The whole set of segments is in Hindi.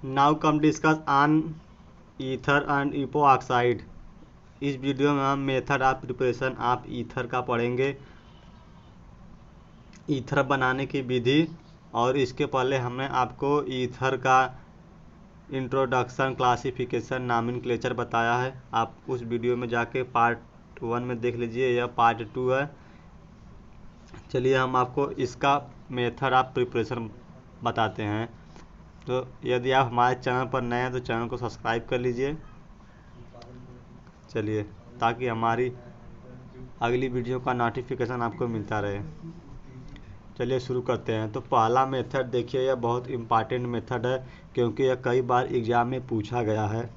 Now come discuss on ether and epoxide. इस वीडियो में हम method of preparation of ether का पढ़ेंगे, ईथर बनाने की विधि। और इसके पहले हमने आपको ईथर का इंट्रोडक्शन, क्लासिफिकेशन, नॉमेनक्लेचर बताया है। आप उस वीडियो में जाके पार्ट 1 में देख लीजिए, यह पार्ट 2 है। चलिए हम आपको इसका मेथड ऑफ प्रिपरेशन बताते हैं। तो यदि आप हमारे चैनल पर नए हैं तो चैनल को सब्सक्राइब कर लीजिए। चलिए, ताकि हमारी अगली वीडियो का नोटिफिकेशन आपको मिलता रहे। चलिए शुरू करते हैं। तो पहला मेथड देखिए, यह बहुत इम्पॉर्टेंट मेथड है क्योंकि यह कई बार एग्जाम में पूछा गया है।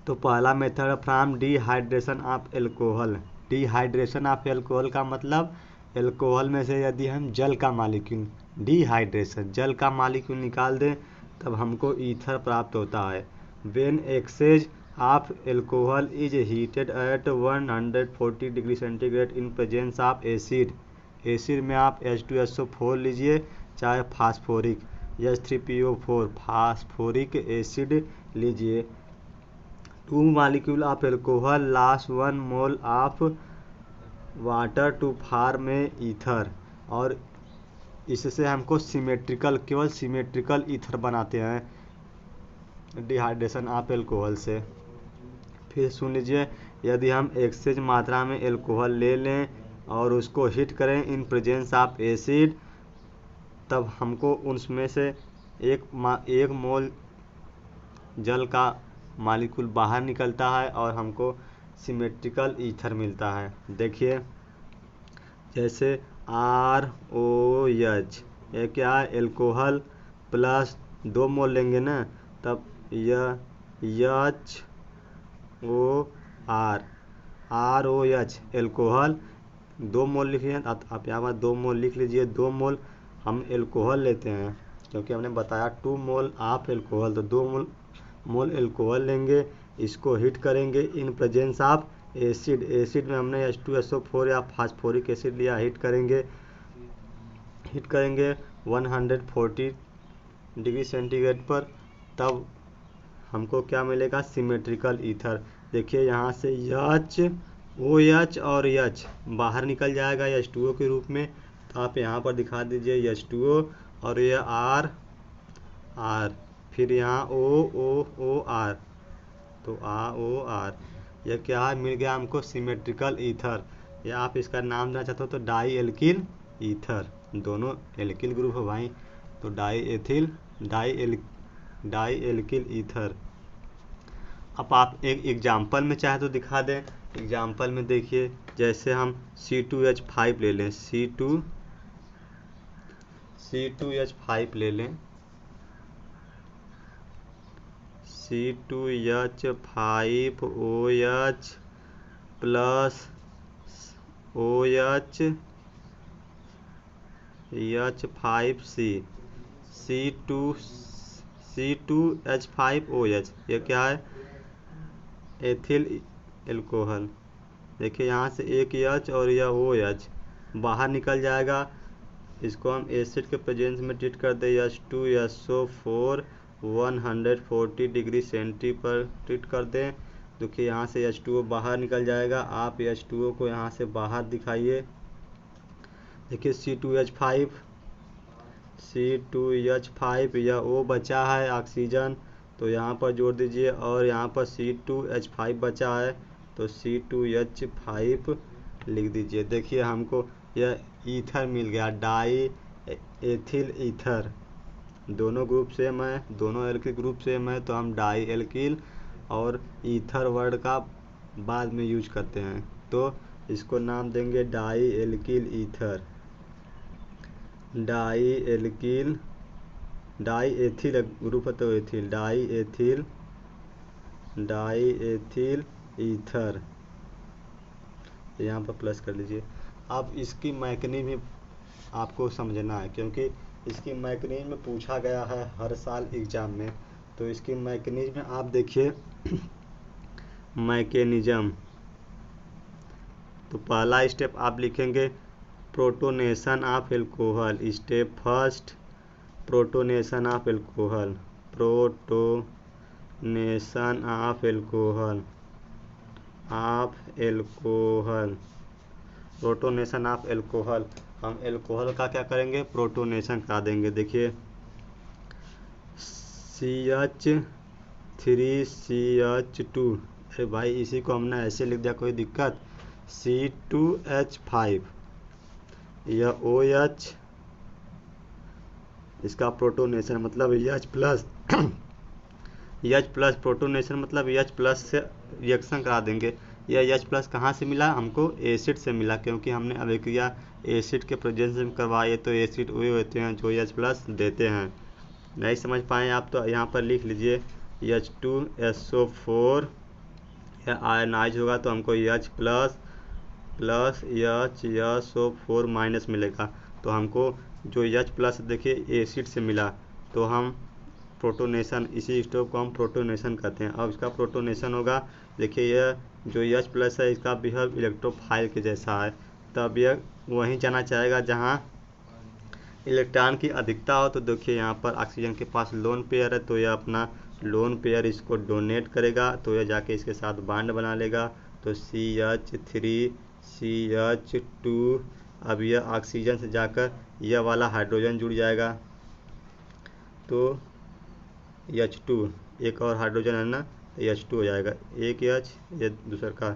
तो पहला method from dehydration of alcohol. Dehydration of alcohol का मतलब एल्कोहल में से यदि हम जल का मालिक्यूल, डिहाइड्रेशन, जल का मालिक्यूल निकाल दें तब हमको ईथर प्राप्त होता है। When excess of alcohol is heated at 140 degree centigrade in presence of acid. Acid में आप H2SO4 लीजिए, चाहे फास्फोरिक H3PO4 फास्फोरिक एसिड लीजिए। 2 molecule of alcohol loss 1 mole of water to form में ईथर। और इससे हमको सिमेट्रिकल, केवल सिमेट्रिकल ईथर बनाते हैं डिहाइड्रेशन ऑफ एल्कोहल से। फिर सुन लीजिए, यदि हम एक्सेस मात्रा में एल्कोहल ले लें और उसको हीट करें इन प्रेजेंस ऑफ एसिड, तब हमको उसमें से एक मोल जल का मॉलिक्यूल बाहर निकलता है और हमको सिमेट्रिकल ईथर मिलता है। देखिए, जैसे ROH, ये क्या है, एल्कोहल प्लस 2 मोल लेंगे ना, तब यह HOR, ROH एल्कोहल 2 मोल लिखिए। आप यहाँ पर 2 मोल लिख लीजिए। 2 मोल हम एल्कोहल लेते हैं क्योंकि हमने बताया 2 मोल ऑफ एल्कोहल, तो 2 मोल एल्कोहल लेंगे, इसको हीट करेंगे इन प्रेजेंस ऑफ एसिड। एसिड में हमने H2SO4 या फास्फोरिक एसिड लिया, हीट करेंगे 140 डिग्री सेंटीग्रेड पर, तब हमको क्या मिलेगा, सिमेट्रिकल ईथर। देखिए यहाँ से OH और H बाहर निकल जाएगा H2O के रूप में, तो आप यहाँ पर दिखा दीजिए H2O, और यह R, फिर यहाँ OR, तो ROR, यह क्या है, मिल गया हमको सिमेट्रिकल ईथर। या आप इसका नाम देना चाहते हो तो डाई एल्किल ईथर। दोनों एल्किल ग्रुप है भाई, तो डाई एल्किल ईथर। अब आप एक एग्जाम्पल में चाहे तो दिखा दें। एग्जाम्पल में देखिए, जैसे हम C2H5 ले लें, C2H5 ले लें, C2H5OH plus OH H5C, C2H5OH, ये क्या है, एथिल एल्कोहल। देखिए यहाँ से एक H और यह OH बाहर निकल जाएगा, इसको हम एसिड के प्रेजेंस में ट्रीट कर दें, H2SO4 140 डिग्री सेंटी पर ट्रीट कर दें। देखिए यहाँ से H2O बाहर निकल जाएगा, आप H2O को यहाँ से बाहर दिखाइए। देखिए C2H5, यह O बचा है ऑक्सीजन, तो यहाँ पर जोड़ दीजिए, और यहाँ पर C2H5 बचा है तो C2H5 लिख दीजिए। देखिए हमको यह ईथर मिल गया, डाई एथिल ईथर। दोनों ग्रुप सेम है, दोनों एल्किल ग्रुप सेम है, तो हम डाई एल्किल और ईथर वर्ड का बाद में यूज करते हैं, तो इसको नाम देंगे di alkyl ether. Di ethyl group है तो एथिल, डाई एथिल ईथर, यहाँ पर प्लस कर लीजिए। अब इसकी मैकेनिज्म आपको समझना है क्योंकि इसकी मैकेनिज्म पूछा गया है हर साल एग्जाम में। तो इसकी मैकेनिज्म आप देखिए, मैकेनिज्म, तो पहला स्टेप आप लिखेंगे protonation of alcohol. Step first, protonation of alcohol. Protonation of alcohol, protonation of alcohol. हम एल्कोहल का क्या करेंगे, प्रोटोनेशन करा देंगे। देखिए CH3CH2, अरे भाई इसी को हमने ऐसे लिख दिया, कोई दिक्कत। C2H5, यह OH, इसका प्रोटोनेशन मतलब H plus H plus, protonation मतलब H प्लस से रिएक्शन करा देंगे। यह H प्लस कहाँ से मिला, हमको एसिड से मिला, क्योंकि हमने अभिक्रिया एसिड के प्रेजेंस में करवाई है, तो एसिड वही होते हैं जो H प्लस देते हैं। नहीं समझ पाए आप तो यहाँ पर लिख लीजिए H2SO4, यह आयनाइज होगा तो हमको H plus plus HSO4 minus मिलेगा। तो हमको जो H प्लस देखिए एसिड से मिला, तो हम प्रोटोनेशन, इसी स्टेप को हम प्रोटोनेशन कहते हैं। अब इसका प्रोटोनेशन होगा, देखिए यह जो H प्लस है इसका बिहेव इलेक्ट्रोफाइल के जैसा है, तब यह वहीं जाना चाहेगा जहाँ इलेक्ट्रॉन की अधिकता हो। तो देखिए यहाँ पर ऑक्सीजन के पास लोन पेयर है, तो यह अपना लोन पेयर इसको डोनेट करेगा, तो यह जाके इसके साथ बॉन्ड बना लेगा। तो CH3CH2, अब यह ऑक्सीजन से जाकर यह वाला हाइड्रोजन जुड़ जाएगा, तो H2, एक और हाइड्रोजन है ना, H2 हो जाएगा, एक H, ये दूसरा का,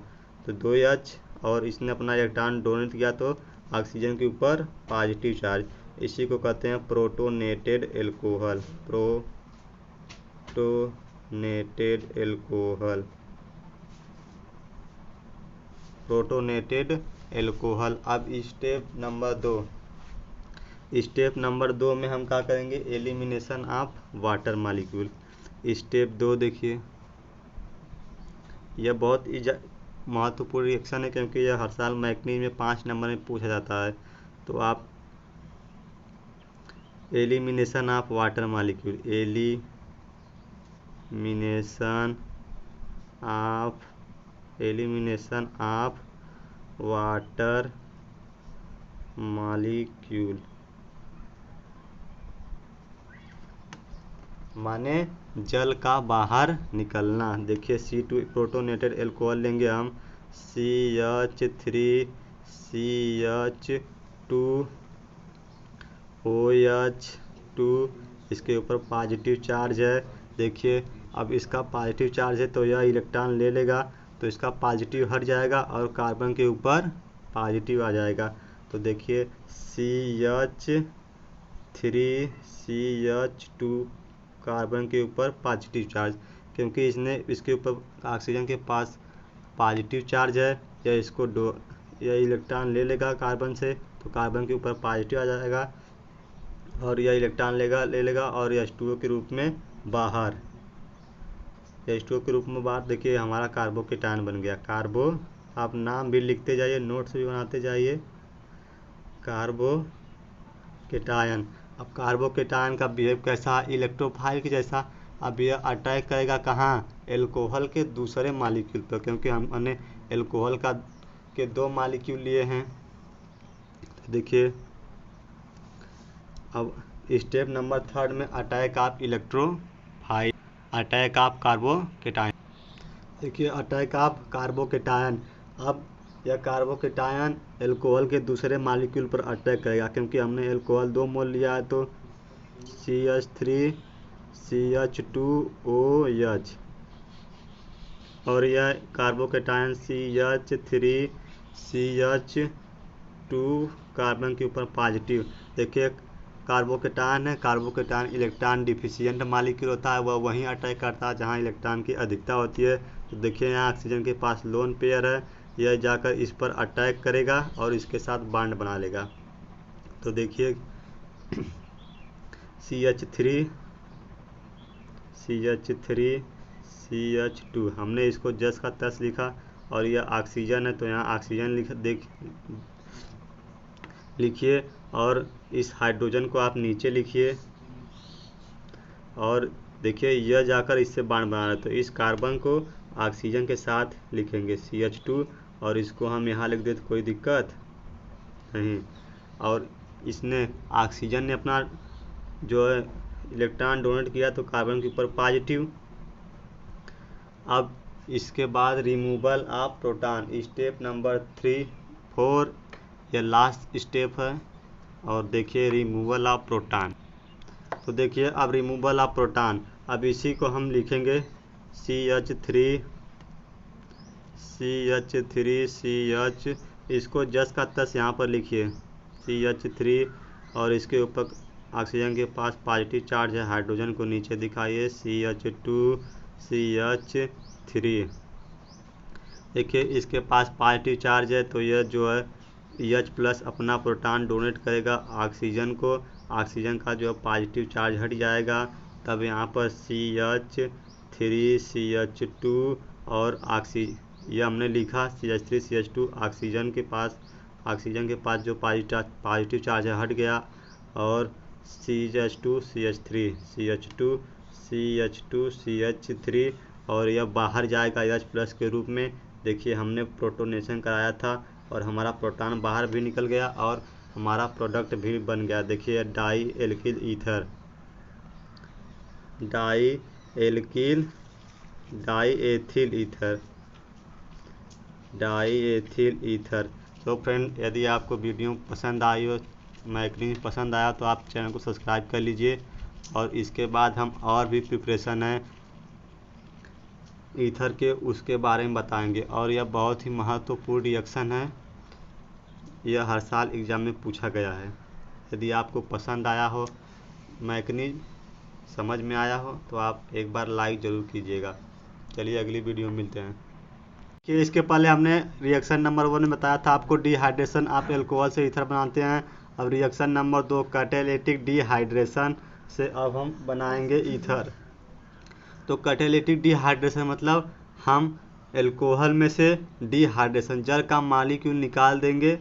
तो 2H, और इसने अपना इलेक्ट्रॉन डोनेट किया तो ऑक्सीजन के ऊपर पॉजिटिव चार्ज, इसी को कहते हैं protonated alcohol, protonated alcohol, protonated alcohol. अब स्टेप नंबर 2 में हम क्या करेंगे, elimination of water molecule. Step 2 देखिए, यह बहुत ही महत्वपूर्ण रिएक्शन है, क्योंकि यह हर साल मैकनीज में 5 नंबर में पूछा जाता है। तो आप elimination of water molecule, elimination of water molecule माने जल का बाहर निकलना। देखिए C2 प्रोटोनेटेड एल्कोहल लेंगे हम, CH3CH2OH2, इसके ऊपर पॉजिटिव चार्ज है। देखिए अब इसका पॉजिटिव चार्ज है तो यह इलेक्ट्रॉन ले लेगा, तो इसका पॉजिटिव हट जाएगा और कार्बन के ऊपर पॉजिटिव आ जाएगा। तो देखिए CH3CH2, कार्बन के ऊपर पॉजिटिव चार्ज, क्योंकि इसके ऊपर ऑक्सीजन के पास पॉजिटिव चार्ज है, यह इलेक्ट्रॉन ले लेगा कार्बन से, तो कार्बन के ऊपर पॉजिटिव आ जाएगा, और यह इलेक्ट्रॉन ले लेगा और H2O के रूप में बाहर, H2O के रूप में बाहर। देखिए हमारा कार्बोकेटायन बन गया। आप नाम भी लिखते जाइए, नोट्स भी बनाते जाइए, कार्बोकेटायन। अब कार्बोकेटायन का बिहेव कैसा, इलेक्ट्रोफाइल के जैसा। अब यह अटैक करेगा कहाँ, एल्कोहल के दूसरे मॉलिक्यूल पर, क्योंकि हमने एल्कोहल के 2 मॉलिक्यूल लिए हैं। तो देखिए अब स्टेप नंबर 3 में attack of electrophile, attack of carbocation. देखिए अटैक ऑफ कार्बोकेटायन, अब यह कार्बोकेटायन एल्कोहल के दूसरे मॉलिक्यूल पर अटैक करेगा, क्योंकि हमने एल्कोहल 2 मोल लिया है, तो CH3CH2OH, और यह कार्बोकेटायन CH3CH2 कार्बन के ऊपर पॉजिटिव। देखिए कार्बोकेटायन है, कार्बोकेटायन इलेक्ट्रॉन डिफिशियंट मॉलिक्यूल होता है, वह वहीं अटैक करता है जहाँ इलेक्ट्रॉन की अधिकता होती है। तो देखिए यहाँ ऑक्सीजन के पास लोन पेयर है, यह जाकर इस पर अटैक करेगा और इसके साथ बॉन्ड बना लेगा। तो देखिए CH3CH2, हमने इसको जस का तस लिखा, और यह ऑक्सीजन है तो यहाँ ऑक्सीजन लिखिए, और इस हाइड्रोजन को आप नीचे लिखिए, और देखिए यह जाकर इससे बॉन्ड बना रहा है, तो इस कार्बन को ऑक्सीजन के साथ लिखेंगे CH2, और इसको हम यहाँ लिख देते, कोई दिक्कत नहीं। और इसने ऑक्सीजन ने अपना जो है इलेक्ट्रॉन डोनेट किया तो कार्बन के ऊपर पॉजिटिव। अब इसके बाद removal of proton, step number 3 4 यह लास्ट स्टेप है। और देखिए रिमूवल ऑफ प्रोटॉन, तो देखिए अब रिमूवल ऑफ प्रोटॉन, अब इसी को हम लिखेंगे CH3, इसको जस का तस यहाँ पर लिखिए CH3, और इसके ऊपर ऑक्सीजन के पास पॉजिटिव चार्ज है, हाइड्रोजन को नीचे दिखाइए CH2 CH3। देखिए इसके पास पॉजिटिव चार्ज है तो यह जो है H+ अपना प्रोटॉन डोनेट करेगा ऑक्सीजन को, ऑक्सीजन का जो पॉजिटिव चार्ज हट जाएगा, तब यहाँ पर CH3 CH2 और यह हमने लिखा CH3 CH2, ऑक्सीजन के पास जो पॉजिटिव चार्ज है हट गया, और CH2 CH3, और यह बाहर जाएगा H+ के रूप में। देखिए हमने प्रोटोनेशन कराया था और हमारा प्रोटॉन बाहर भी निकल गया और हमारा प्रोडक्ट भी बन गया। देखिए डाई एथिल ईथर। तो फ्रेंड, यदि आपको वीडियो पसंद आई हो, मैकेनिज्म पसंद आया, तो आप चैनल को सब्सक्राइब कर लीजिए। और इसके बाद हम और भी प्रिपरेशन है ईथर के, उसके बारे में बताएंगे। और यह बहुत ही महत्वपूर्ण रिएक्शन है, यह हर साल एग्ज़ाम में पूछा गया है। यदि आपको पसंद आया हो, मैकेनिज्म समझ में आया हो, तो आप एक बार लाइक ज़रूर कीजिएगा। चलिए अगली वीडियो में मिलते हैं। कि इसके पहले हमने रिएक्शन नंबर 1 में बताया था आपको डिहाइड्रेशन आप एल्कोहल से ईथर बनाते हैं। अब रिएक्शन नंबर 2 कैटालिटिक डिहाइड्रेशन से अब हम बनाएंगे ईथर। तो कैटालिटिक डिहाइड्रेशन मतलब हम एल्कोहल में से डिहाइड्रेशन, जल का मॉलिक्यूल निकाल देंगे।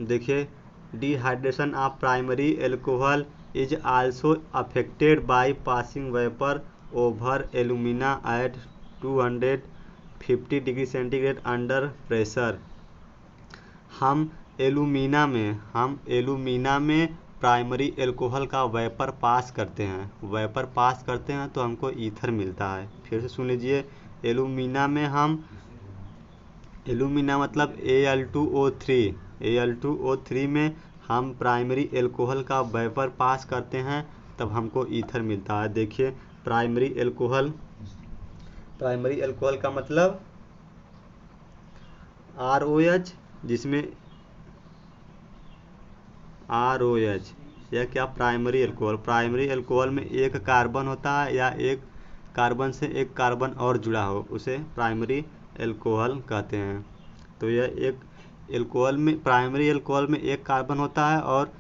देखिए dehydration of primary alcohol is also affected by passing vapour over alumina at 250 degree centigrade under pressure. हम एल्यूमिना में प्राइमरी एल्कोहल का वेपर पास करते हैं तो हमको ईथर मिलता है। फिर से सुन लीजिए, एल्यूमिना मतलब Al2O3 में हम प्राइमरी एल्कोहल का वेपर पास करते हैं, तब हमको ईथर मिलता है। देखिए प्राइमरी एल्कोहल का मतलब ROH, जिसमें ROH, यह क्या प्राइमरी एल्कोहल में एक कार्बन होता है या एक कार्बन से एक कार्बन और जुड़ा हो, उसे प्राइमरी एल्कोहल कहते हैं। तो यह एक प्राइमरी एल्कोहल में एक कार्बन होता है और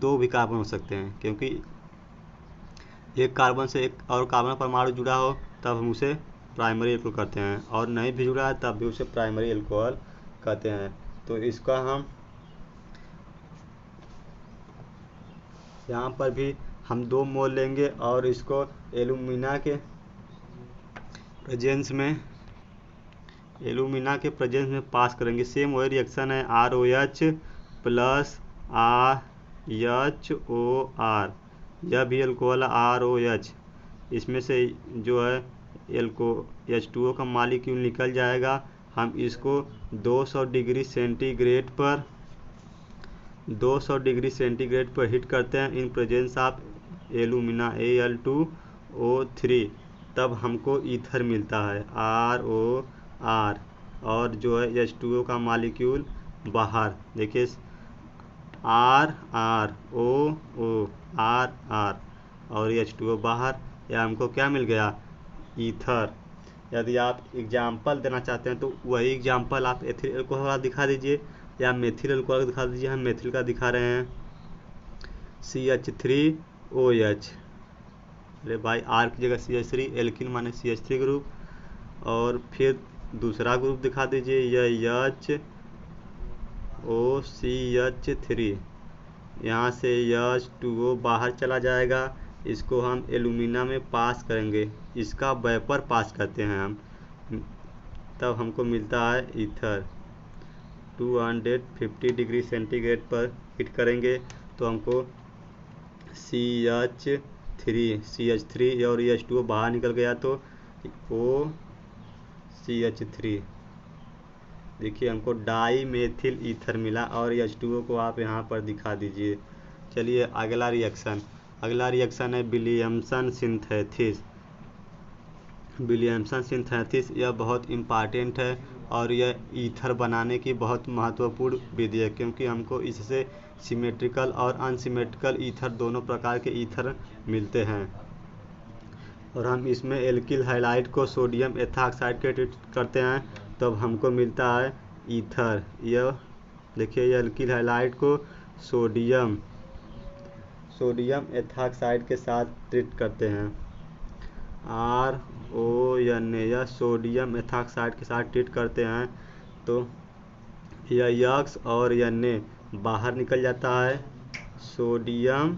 2 भी कार्बन हो सकते हैं, क्योंकि एक कार्बन से एक और कार्बन परमाणु जुड़ा हो तब हम उसे प्राइमरी एल्कोहल कहते हैं, और नहीं भी जुड़ा है तब भी उसे प्राइमरी एल्कोहल कहते हैं। तो इसका हम यहाँ पर भी हम 2 मोल लेंगे और इसको एल्यूमिना के प्रेजेंस में पास करेंगे। सेम वही रिएक्शन है, ROH प्लस HOR, यह भी एल्कोहल ROH, इसमें से जो है H2O का मॉलिक्यूल निकल जाएगा। हम इसको 200 डिग्री सेंटीग्रेड पर हीट करते हैं इन प्रेजेंस ऑफ एल्यूमिना Al2O3, तब हमको ईथर मिलता है ROR, और जो है H2O का मॉलिक्यूल बाहर। देखिए RR और H2O बाहर, या हमको क्या मिल गया, ईथर। यदि आप एग्जाम्पल देना चाहते हैं तो वही एग्जाम्पल आप एथिल एल्कोहल का दिखा दीजिए या मेथिल एल्कोहल का दिखा दीजिए। हम मेथिल का दिखा रहे हैं CH3OH, अरे भाई R की जगह CH3, एल्किन माने CH3 ग्रुप, और फिर दूसरा ग्रुप दिखा दीजिए, यह HOCH3, यहाँ से H2O बाहर चला जाएगा, इसको हम एल्यूमिना में पास करेंगे, इसका वेपर पास करते हैं हम, तब हमको मिलता है ईथर। 250 डिग्री सेंटीग्रेड पर हीट करेंगे तो हमको CH CH3 और ये H2O बाहर निकल गया तो O CH3। देखिए हमको डाई मेथिल ईथर मिला और H2O को आप यहाँ पर दिखा दीजिए। चलिए अगला रिएक्शन है विलियमसन सिंथेसिस। विलियमसन सिंथेसिस यह बहुत इम्पॉर्टेंट है और यह ईथर बनाने की बहुत महत्वपूर्ण विधि है, क्योंकि हमको इससे सिमेट्रिकल और अनसिमेट्रिकल ईथर दोनों प्रकार के ईथर मिलते हैं। और हम इसमें एल्किल हैलाइड को सोडियम एथॉक्साइड के ट्रीट करते हैं तब हमको मिलता है ईथर। यह देखिए ये एल्किल हैलाइड को सोडियम एथॉक्साइड के साथ ट्रीट करते हैं RONA। यह सोडियम एथॉक्साइड के साथ ट्रीट करते हैं तो यह यक्स और Na बाहर निकल जाता है सोडियम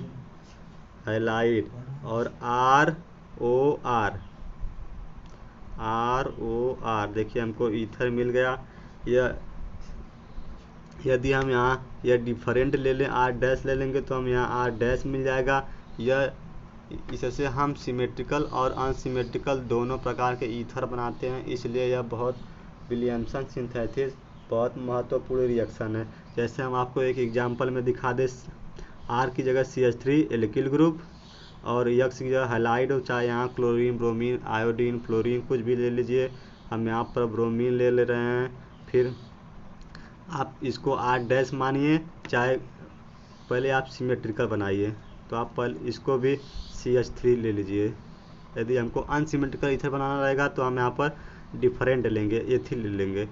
हैलाइड और ROR देखिए हमको ईथर मिल गया। यह यदि हम यहाँ यह डिफरेंट ले लें R' ले लेंगे तो हम यहाँ R' मिल जाएगा। यह इससे हम सिमेट्रिकल और अनसिमेट्रिकल दोनों प्रकार के ईथर बनाते हैं, इसलिए यह बहुत विलियमसन सिंथेसिस बहुत महत्वपूर्ण रिएक्शन है। जैसे हम आपको एक एग्जांपल में दिखा दें, R की जगह CH3 एल्किल ग्रुप और X की जगह हैलाइड हो, चाहे यहाँ क्लोरीन, ब्रोमीन, आयोडीन, फ्लोरीन कुछ भी ले लीजिए। हम यहाँ पर ब्रोमीन ले रहे हैं। फिर आप इसको R' मानिए, चाहे पहले आप सिमेट्रिकल बनाइए तो आप पहले इसको भी CH3 ले लीजिए। यदि हमको अनसिमेट्रिकल ईथर बनाना रहेगा तो हम यहाँ पर डिफरेंट लेंगे, एथिल ले लेंगे।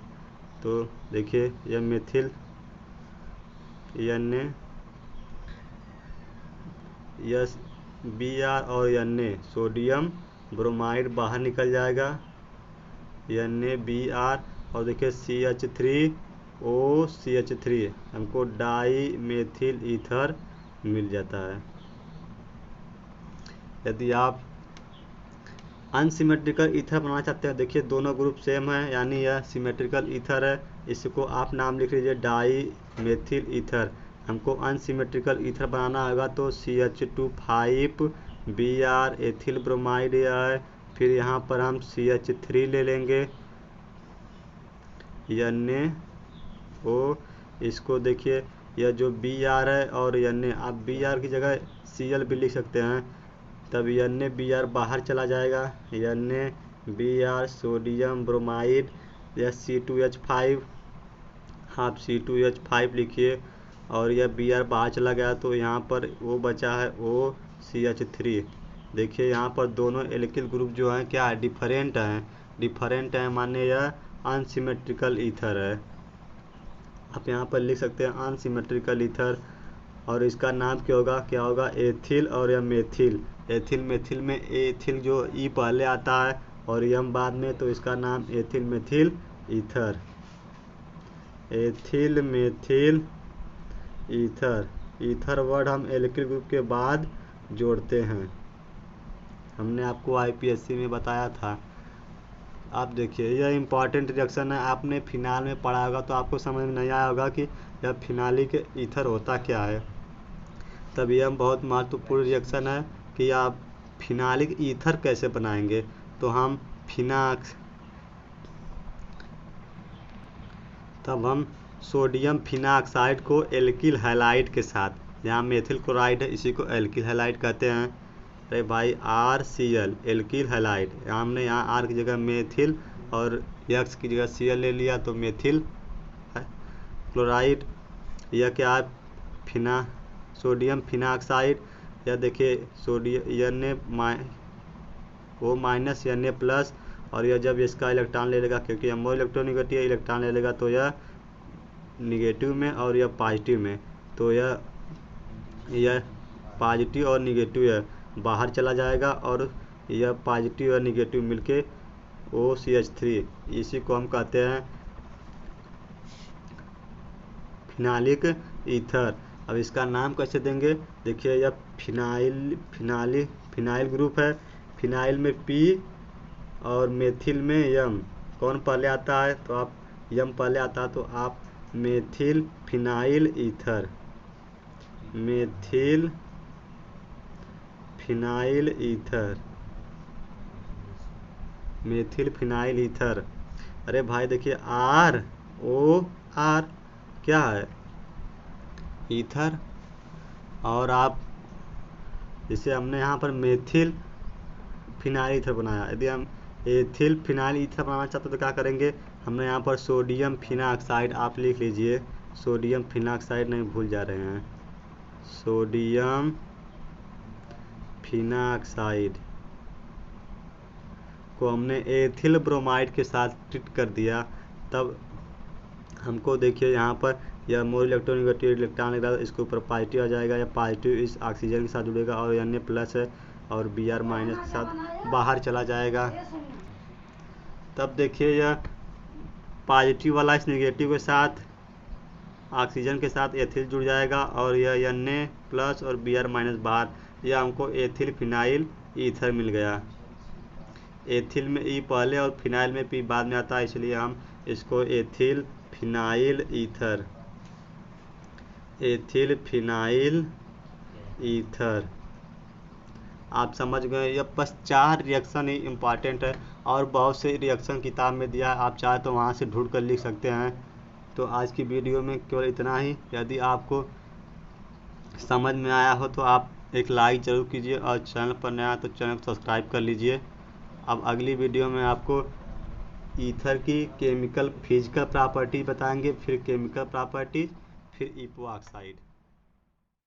तो देखिए यह मेथिल Na यह Br और Na सोडियम ब्रोमाइड बाहर निकल जाएगा NaBr और देखिए CH3O CH3 हमको डाई मेथिल ईथर मिल जाता है। यदि आप अनसिमेट्रिकल ईथर बनाना चाहते हैं, देखिए दोनों ग्रुप सेम है, यानी यह सिमेट्रिकल ईथर है, इसको आप नाम लिख लीजिए डाई मेथिल ईथर। हमको अनसिमेट्रिकल ईथर बनाना होगा तो CH2 5Br एथिल ब्रोमाइड है। फिर यहाँ पर हम CH3 ले लेंगे NaO। इसको देखिए यह जो Br है और Na, आप Br की जगह Cl भी लिख सकते हैं, तब NaBr बाहर चला जाएगा NaBr सोडियम ब्रोमाइड। यह C2H5 आप C2H5 लिखिए और यह Br बाहर चला गया तो यहाँ पर वो बचा है OCH3। देखिए यहाँ पर दोनों एल्किल ग्रुप जो हैं क्या डिफरेंट हैं माने यह अनसिमेट्रिकल ईथर है। आप यहाँ पर लिख सकते हैं अनसिमेट्रिकल ईथर और इसका नाम क्या होगा एथिल और या मेथिल। मेथिल में एथिल जो ई पहले आता है और यम बाद में, तो इसका नाम ethyl methyl ether. Ethyl methyl ether word हम एल्किल ग्रुप के बाद जोड़ते हैं, हमने आपको IPSC में बताया था। आप देखिए यह इम्पॉर्टेंट रिएक्शन है, आपने फिनाल में पढ़ा होगा तो आपको समझ में नहीं आया होगा कि यह फिनालिक ईथर होता क्या है। तब यह बहुत महत्वपूर्ण रिएक्शन है कि आप फिनालिक ईथर कैसे बनाएंगे। तो हम सोडियम फिनाक्साइड को एल्किल हैलाइड के साथ, यहाँ मेथिल क्लोराइड है इसी को एल्किल हैलाइड कहते हैं। अरे भाई RCl एल्किल हैलाइड, हमने यहाँ R की जगह मेथिल और X की जगह Cl ले लिया तो मेथिल क्लोराइड। यह क्या है सोडियम फिनाक्साइड। यह देखिए सोडियम Na- और यह जब इसका इलेक्ट्रॉन ले लेगा, क्योंकि यह इलेक्ट्रोनिगेटिव इलेक्ट्रॉन ले लेगा तो यह निगेटिव में और यह पॉजिटिव में, तो यह पॉजिटिव और निगेटिव है बाहर चला जाएगा और यह पॉजिटिव और निगेटिव मिलके OCH3, इसी को हम कहते हैं फिनालिक ईथर। अब इसका नाम कैसे देंगे, देखिए यह फिनाइल ग्रुप है, फिनाइल में P और मेथिल में यम, कौन पहले आता है तो आप यम पहले आता है तो आप methyl phenyl ether phenyl ether, methyl phenyl ether. अरे भाई देखिए ROR क्या है, ईथर। और आप जैसे हमने यहाँ पर मेथिल फिनाइल ईथर बनाया, यदि हम एथिल फिनाइल ईथर बनाना चाहते तो क्या करेंगे, हमने यहाँ पर सोडियम फिनाक्साइड, आप लिख लीजिए सोडियम फिनाक्साइड, नहीं भूल जा रहे हैं, सोडियम फिनाक्साइड को हमने एथिल ब्रोमाइड के साथ ट्रीट कर दिया। तब हमको देखिए यहाँ पर यह मोर इलेक्ट्रॉन नेगेटिव इलेक्ट्रॉन लगा, इसके ऊपर पॉजिटिव आ जाएगा, या पॉजिटिव इस ऑक्सीजन के साथ जुड़ेगा और अन्य प्लस है और Br माइनस के साथ बाहर चला जाएगा। तब देखिए यह पॉजिटिव वाला इस नेगेटिव के साथ ऑक्सीजन के साथ एथिल जुड़ जाएगा और यह Na प्लस और Br माइनस बाहर, यह हमको एथिल फिनाइल ईथर मिल गया। एथिल में ई पहले और फिनाइल में पी बाद में आता है, इसलिए हम इसको ethyl phenyl ether, ethyl phenyl ether. आप समझ गए, यह बस 4 रिएक्शन ही इम्पॉर्टेंट है और बहुत से रिएक्शन किताब में दिया है, आप चाहे तो वहाँ से ढूंढ कर लिख सकते हैं। तो आज की वीडियो में केवल इतना ही। यदि आपको समझ में आया हो तो आप एक लाइक ज़रूर कीजिए और चैनल पर नया तो चैनल को सब्सक्राइब कर लीजिए। अब अगली वीडियो में आपको ईथर की केमिकल फिजिकल प्रॉपर्टी बताएंगे, फिर केमिकल प्रॉपर्टी, फिर ईपो ऑक्साइड।